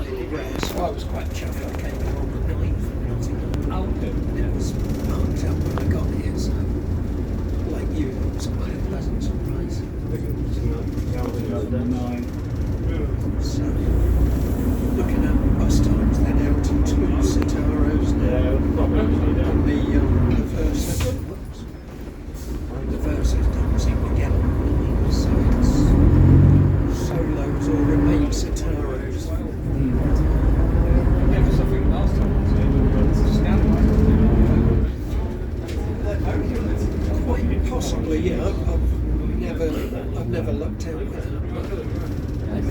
highly rare, so I was quite chuffed. I came in on the 9th from Nottingham. Oh, okay. It was marked up when I got here, so like you, it was quite a pleasant surprise. So, looking at bus times, they're down to 2 Citaros now. The Versa doesn't seem to get on, so it's solos or remain Citaros. Yeah, because I think last time I was Quite possibly, yeah. I've never looked out with it. They've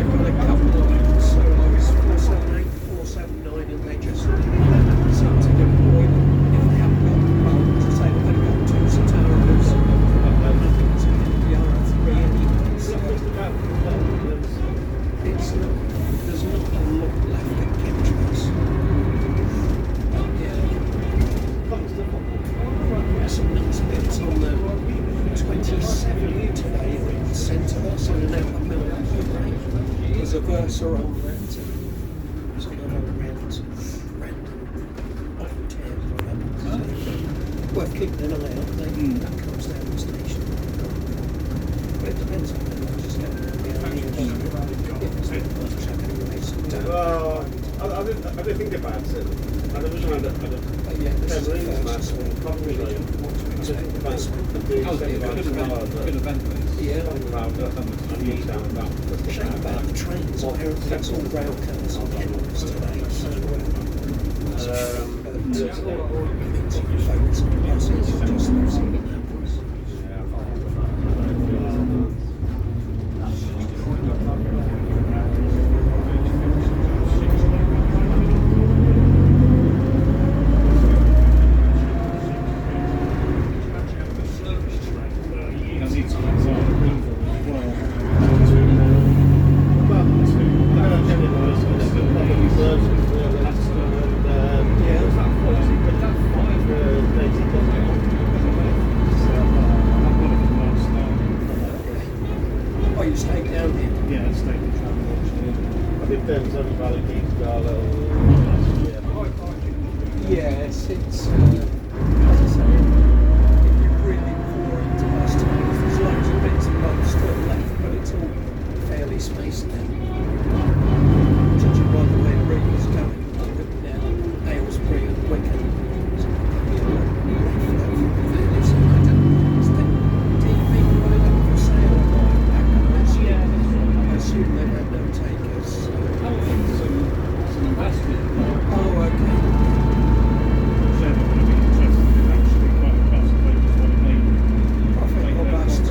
got a couple of solos, 478, 479, and they just seem to deploy them if they haven't got, well, to say that they've got 2 Citaros, nothing to the R3 anyway, so it's not, there's not a lot left at Kentress. Some nice bits on the 27 today in the centre, that's in and out of Melbourne. There's a Versa on that, there's another random off tear product. Worth keeping an eye on, that comes down the station. But it depends on how much it's going to be. Well, I didn't think about it. I was around at yeah, this is the last first one, probably what to expect the best one. good event. Yeah. The Shame about the trains, apparently it's all rail cars on Kentress today, so that's a shame, but I think to focus on buses, just those in Naples. Oh, you stayed down here? Yeah, I stayed in travel. I think there's only Valley Keys got a little. Yes, it's, as I say, if you really pour into bus times, there's loads of bits and bobs still left, but it's all fairly spaced now. Judging by the way Reed's going, now Aylesbury and Wigan, so fairly soon. I don't know, is the TV running up for sale or not? I assume they've had no takers. So. Some investment. Oh, okay. Profit or bust.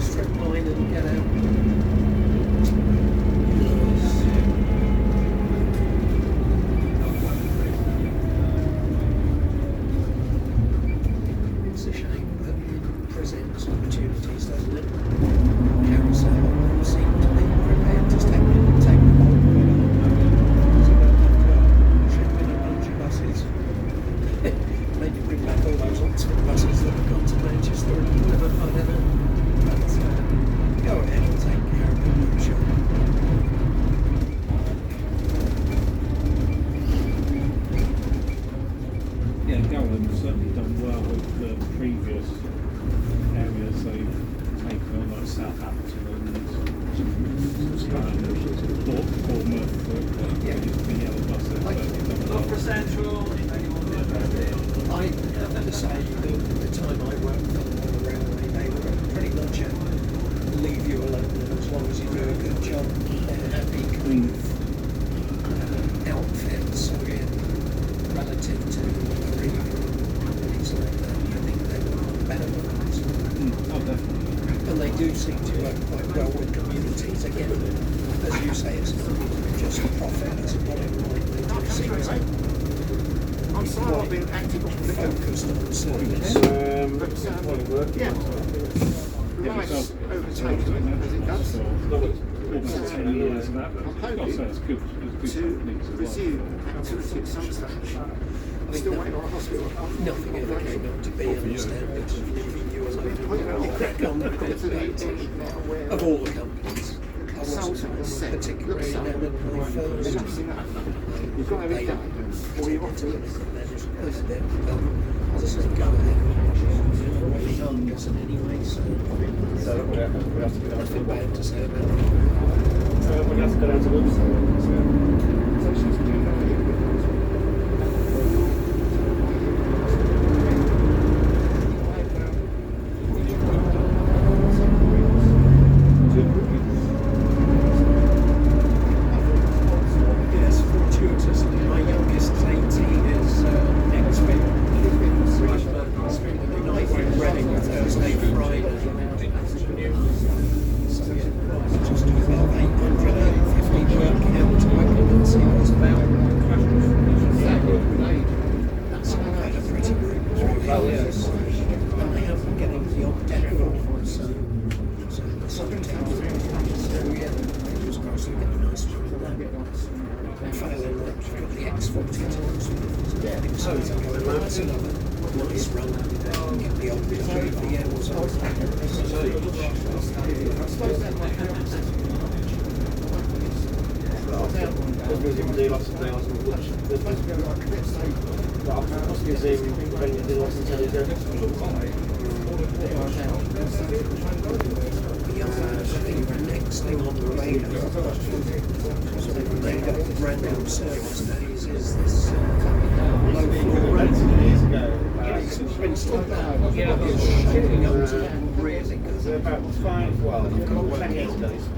Strip line and get out. It's a shame, but it presents opportunities, doesn't it? Carousel seem to be prepared to take the ball. So don't have to ship in a bunch of buses. Maybe bring back all those Oxford buses that have gone to Manchester and Plymouth, I don't know. But go ahead and take care of it, I'm sure. Yeah, Gallen's certainly done well with the previous areas they've taken on, like Southampton and Bournemouth, the yellow buses. Loughborough Central, I have to say, the time I worked for them on the railway, they were pretty much leave you alone, and as long as you do a good job, they're happy kind of outfit. So yeah, relative to Arriva and things like that, I think they were better ones. Oh, definitely. And they do seem to work quite well with communities. Again, as you say, it's not just a profit, it's whatever like they do seem to. I'm sorry I've been active on the Focused on service. Yeah. Nice overtaken as it does. Almost 10 years of that. I'm hoping So it's good. It's good to companies as well. resume activity at some stage. I'm still waiting on a hospital. Nothing ever came up to be understanding of leaving you alone. You crack on with it, but of all the companies. set. particular Looks area so. when they first You've got everything done. Or you're off to it. they're just close a bit. As I say, go ahead. Really young, doesn't anyway, so So we have to go down nothing to bad to say about it. we have to go down to Yes, fortuitously, my youngest is 18, is next week. Spending the night in Reading Thursday, Friday. So yeah, just do about 850 work out to work and see what's about. That's quite a pretty group through here. And they have been getting the odd demo, so sometimes. So yeah, fingers crossed we get a nice one with that. Failing that, we've got the X42. So that's another nice run. Get the old VMs on. The next thing on the radar, sort of made up of random service days, is this low floor rate. Bristol is shaping up to really good. about 5, well,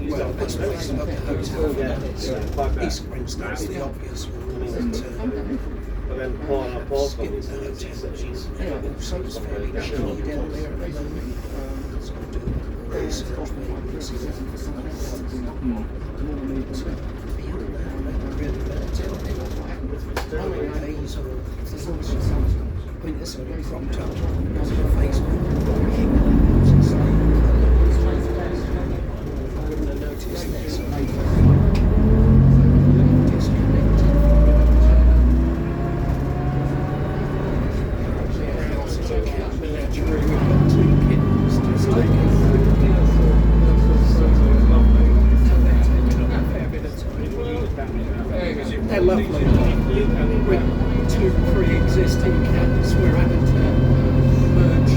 Well, that's based up the hotel, and it's East Grinstead's the obvious one. but then Paul's got Skip these the hotel, which is also fairly chilly down there at the moment. So I'm doing research, maybe this is beyond that, really better tell me days or things. I mean, this will be cropped up on Facebook. It's like, I wouldn't have noticed this. Disconnected. We've got 2 kittens just taking they're lovely. With 2 pre-existing cats, we're having to merge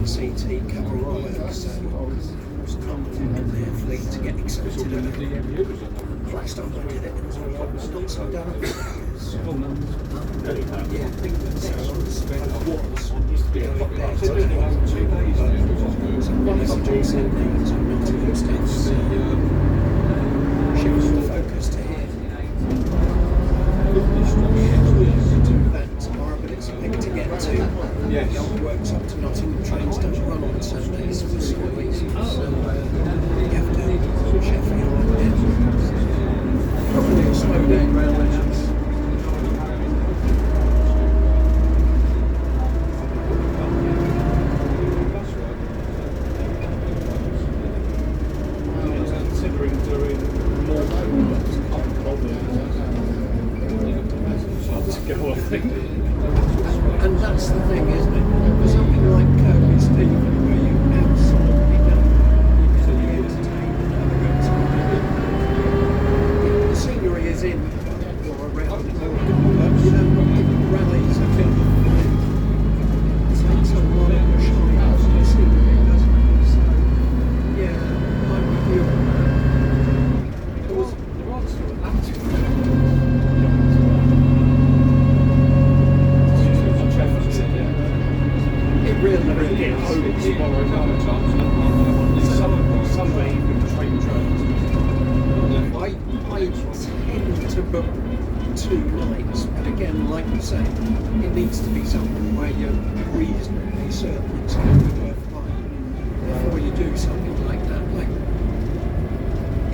NCT covering all that, so in their fleet to get accepted. Last time I did it, it was not so done. Yeah, I think that's one message sent there to Nottingham States. Shift the focus to here. Do that tomorrow, but it's a big to get to. The old works up to Nottingham, trains don't run on Sundays for school reasons, so you have to Sheffield and then probably a slow down railway. And that's the thing, isn't it? For something like Kirby Stephen, where you absolutely don't be entertained and other the scenery is in or around, but you know, rallies are filled with it takes a lot of the shine out of the scenery, doesn't it? So, yeah, I'm with you. There was really is. Sunday evening train trains. I tend to book 2 nights, but again, like you say, it needs to be something where you're reasonably certain it's going to be worthwhile before you do something like that. Like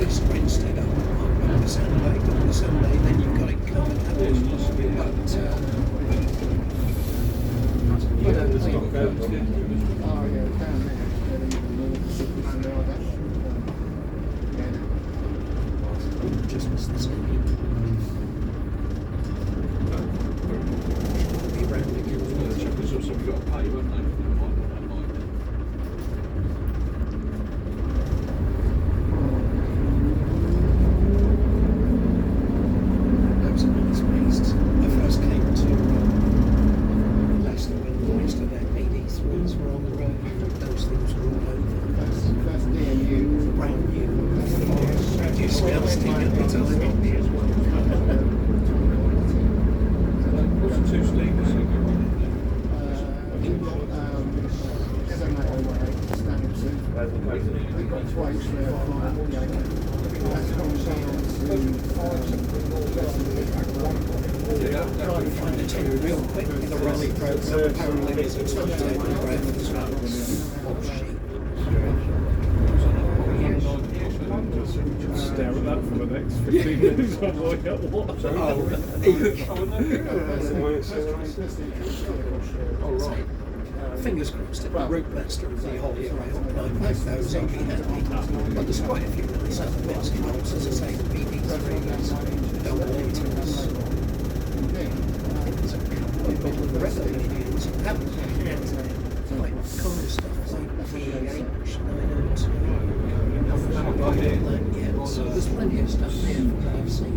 East Grinstead on the Sunday, then you've got it covered. But I don't think just miss the same. Be round again. We've got to pay, won't they? That was a nice place. I first came to Leicester when most of their PD3s were on the road. Those things were all over. First DMU was Brand new. Disgusting at the time. What's the 2 sleepers? Trying to find the 10 real quick in the rally program. Apparently there's a timetable graph as well. Oh, shit. Just stare at that for the next 15 minutes. I'm like, what? Fingers crossed it will route Leicester and the whole rail. I hope those will be happy. But there's quite a few nice other bits and bobs, as I say, the PD3s, don't want to us. There's a couple of red opinions. Like kind of stuff like VH 902. Yeah, so there's plenty of stuff there that I've seen.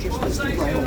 Just as the rail